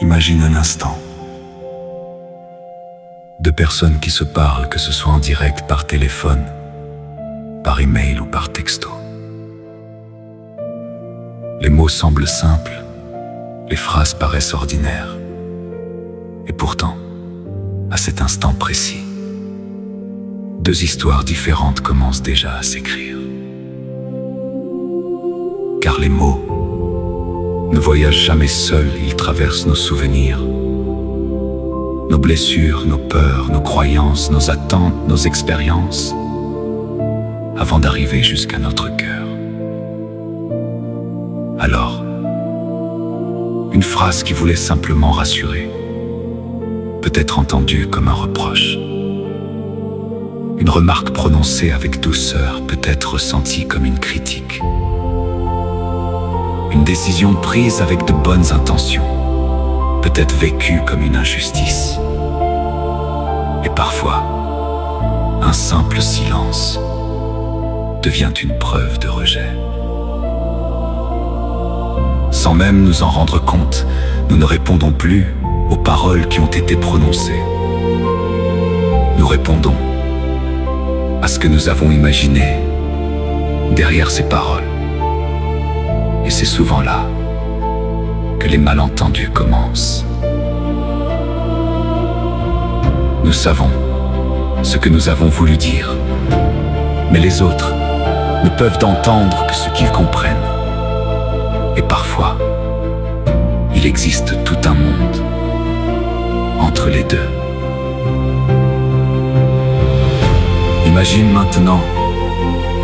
Imagine un instant. Deux personnes qui se parlent, que ce soit en direct par téléphone, par email ou par texto. Les mots semblent simples, les phrases paraissent ordinaires. Et pourtant, à cet instant précis, deux histoires différentes commencent déjà à s'écrire. Car les mots ne voyagent jamais seuls, ils traversent nos souvenirs, nos blessures, nos peurs, nos croyances, nos attentes, nos expériences, avant d'arriver jusqu'à notre cœur. Alors, une phrase qui voulait simplement rassurer peut être entendue comme un reproche. Une remarque prononcée avec douceur peut être ressentie comme une critique. Une décision prise avec de bonnes intentions peut être vécue comme une injustice. Et parfois, un simple silence devient une preuve de rejet. Sans même nous en rendre compte, nous ne répondons plus aux paroles qui ont été prononcées. Nous répondons à ce que nous avons imaginé derrière ces paroles. Et c'est souvent là que les malentendus commencent. Nous savons ce que nous avons voulu dire, mais les autres ne peuvent entendre que ce qu'ils comprennent. Et parfois, il existe tout un monde entre les deux. Imagine maintenant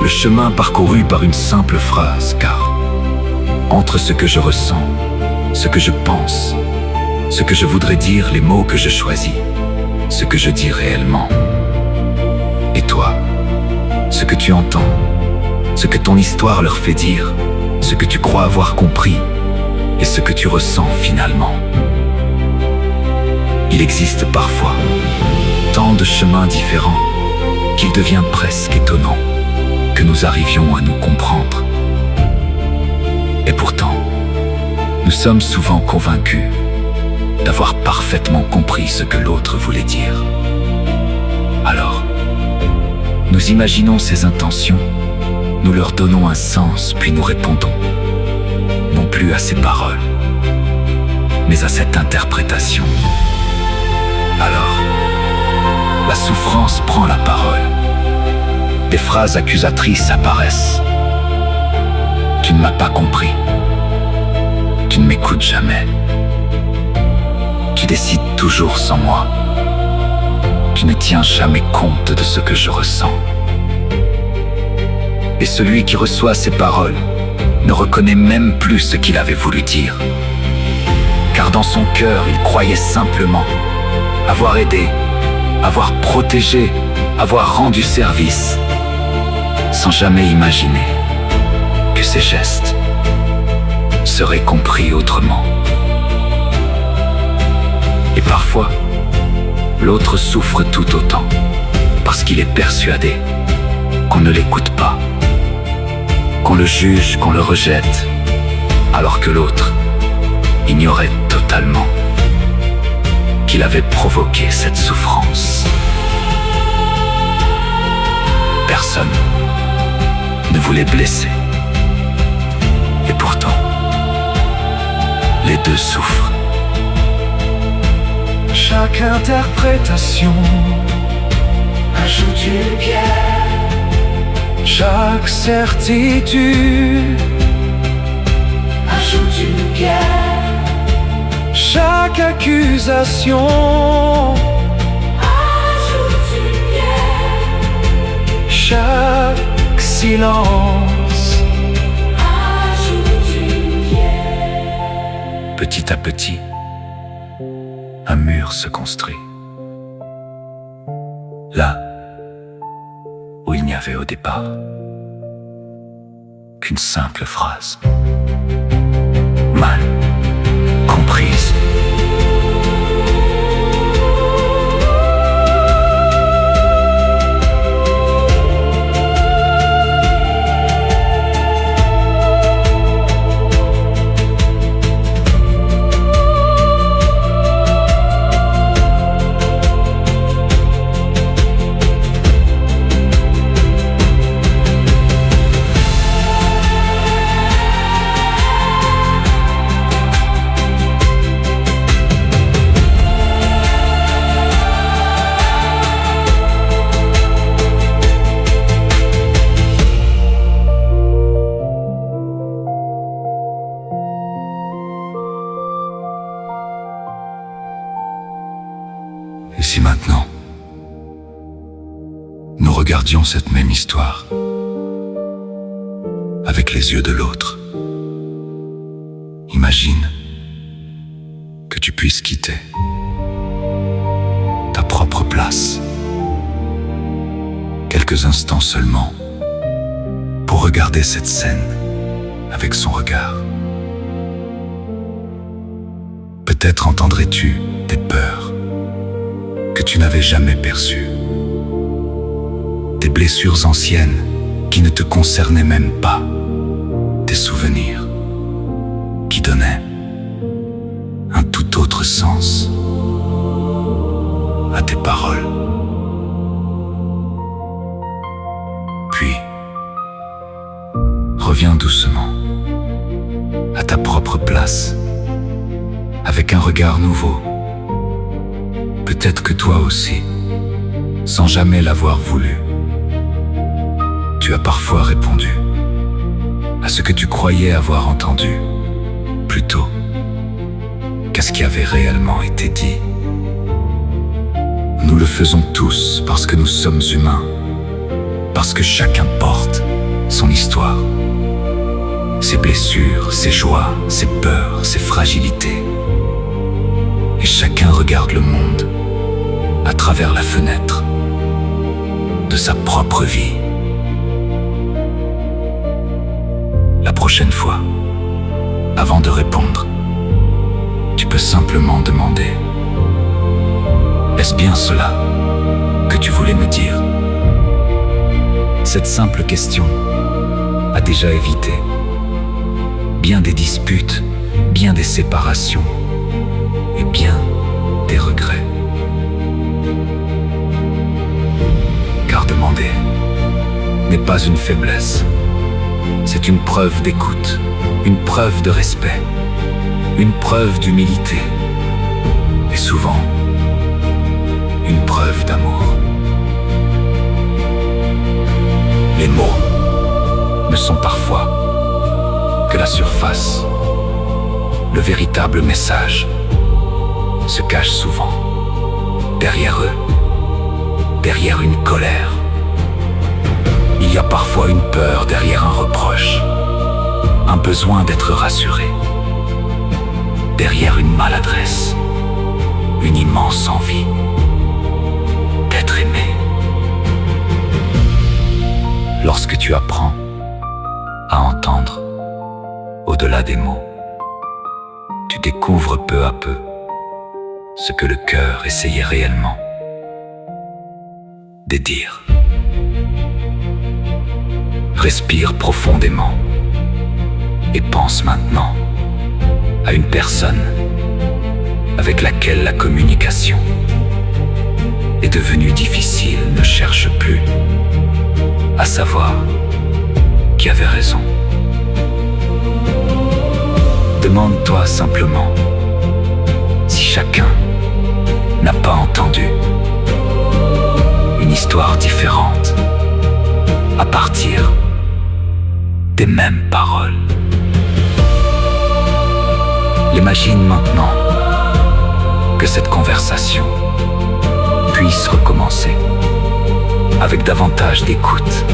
le chemin parcouru par une simple phrase, car entre ce que je ressens, ce que je pense, ce que je voudrais dire, les mots que je choisis, ce que je dis réellement, et toi, ce que tu entends, ce que ton histoire leur fait dire, ce que tu crois avoir compris et ce que tu ressens finalement. Il existe parfois tant de chemins différents qu'il devient presque étonnant que nous arrivions à nous comprendre. Et pourtant, nous sommes souvent convaincus d'avoir parfaitement compris ce que l'autre voulait dire. Alors, nous imaginons ses intentions, nous leur donnons un sens, puis nous répondons, non plus à ces paroles, mais à cette interprétation. Alors, la souffrance prend la parole. Des phrases accusatrices apparaissent. Tu ne m'as pas compris. Tu ne m'écoutes jamais. Tu décides toujours sans moi. Tu ne tiens jamais compte de ce que je ressens. Et celui qui reçoit ces paroles ne reconnaît même plus ce qu'il avait voulu dire. Car dans son cœur, il croyait simplement avoir aidé, avoir protégé, avoir rendu service, sans jamais imaginer que ses gestes seraient compris autrement. Et parfois, l'autre souffre tout autant, parce qu'il est persuadé qu'on ne l'écoute pas, qu'on le juge, qu'on le rejette, alors que l'autre ignorait totalement qu'il avait provoqué cette souffrance. Personne ne voulait blesser. Et pourtant, les deux souffrent. Chaque interprétation ajoute une pierre. Chaque certitude ajoute une pierre. Chaque accusation ajoute une pierre. Chaque silence ajoute une pierre. Petit à petit, un mur se construit. Là où il n'y avait au départ qu'une simple phrase, mal comprise. Et si maintenant, nous regardions cette même histoire avec les yeux de l'autre? Imagine que tu puisses quitter ta propre place quelques instants seulement pour regarder cette scène avec son regard. Peut-être entendrais-tu des peurs que tu n'avais jamais perçues, des blessures anciennes qui ne te concernaient même pas, des souvenirs qui donnaient un tout autre sens à tes paroles. Puis, reviens doucement à ta propre place, avec un regard nouveau. Peut-être que toi aussi, sans jamais l'avoir voulu, tu as parfois répondu à ce que tu croyais avoir entendu, plutôt qu'à ce qui avait réellement été dit. Nous le faisons tous parce que nous sommes humains, parce que chacun porte son histoire, ses blessures, ses joies, ses peurs, ses fragilités. Et chacun regarde le monde à travers la fenêtre de sa propre vie. La prochaine fois, avant de répondre, tu peux simplement demander: est-ce bien cela que tu voulais me dire? Cette simple question a déjà évité bien des disputes, bien des séparations et bien des regrets. Car demander n'est pas une faiblesse, c'est une preuve d'écoute, une preuve de respect, une preuve d'humilité et souvent une preuve d'amour. Les mots ne sont parfois que la surface. Le véritable message se cache souvent derrière eux, derrière une colère. Il y a parfois une peur derrière un reproche, un besoin d'être rassuré, derrière une maladresse, une immense envie d'être aimé. Lorsque tu apprends à entendre au-delà des mots, tu découvres peu à peu ce que le cœur essayait réellement de dire. Respire profondément et pense maintenant à une personne avec laquelle la communication est devenue difficile. Ne cherche plus à savoir qui avait raison. Demande-toi simplement si chacun n'a pas entendu une histoire différente à partir des mêmes paroles. Imagine maintenant que cette conversation puisse recommencer avec davantage d'écoute,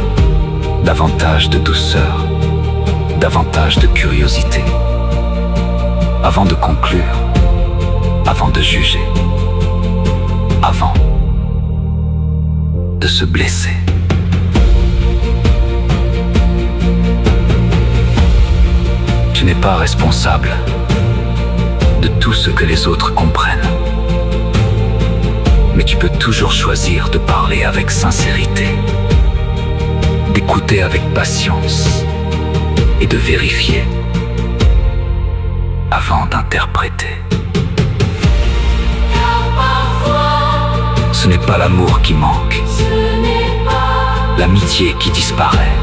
davantage de douceur, davantage de curiosité, avant de conclure, avant de juger, avant de se blesser. Tu n'es pas responsable de tout ce que les autres comprennent, mais tu peux toujours choisir de parler avec sincérité, d'écouter avec patience et de vérifier avant d'interpréter. Ce n'est pas l'amour qui manque, l'amitié qui disparaît,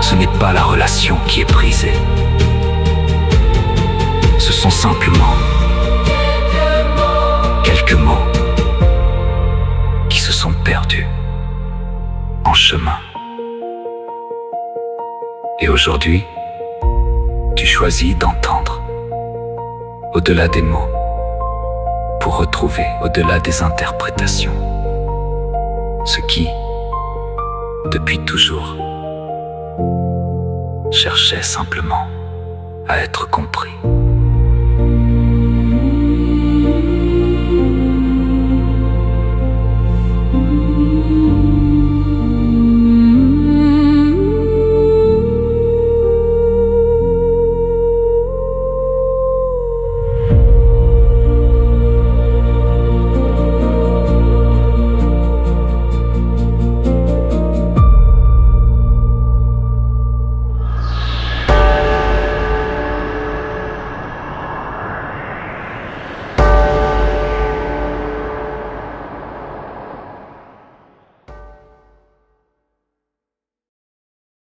ce n'est pas la relation qui est brisée. Ce sont simplement quelques mots qui se sont perdus en chemin. Et aujourd'hui, tu choisis d'entendre au-delà des mots pour retrouver au-delà des interprétations ce qui, depuis toujours, cherchait simplement à être compris.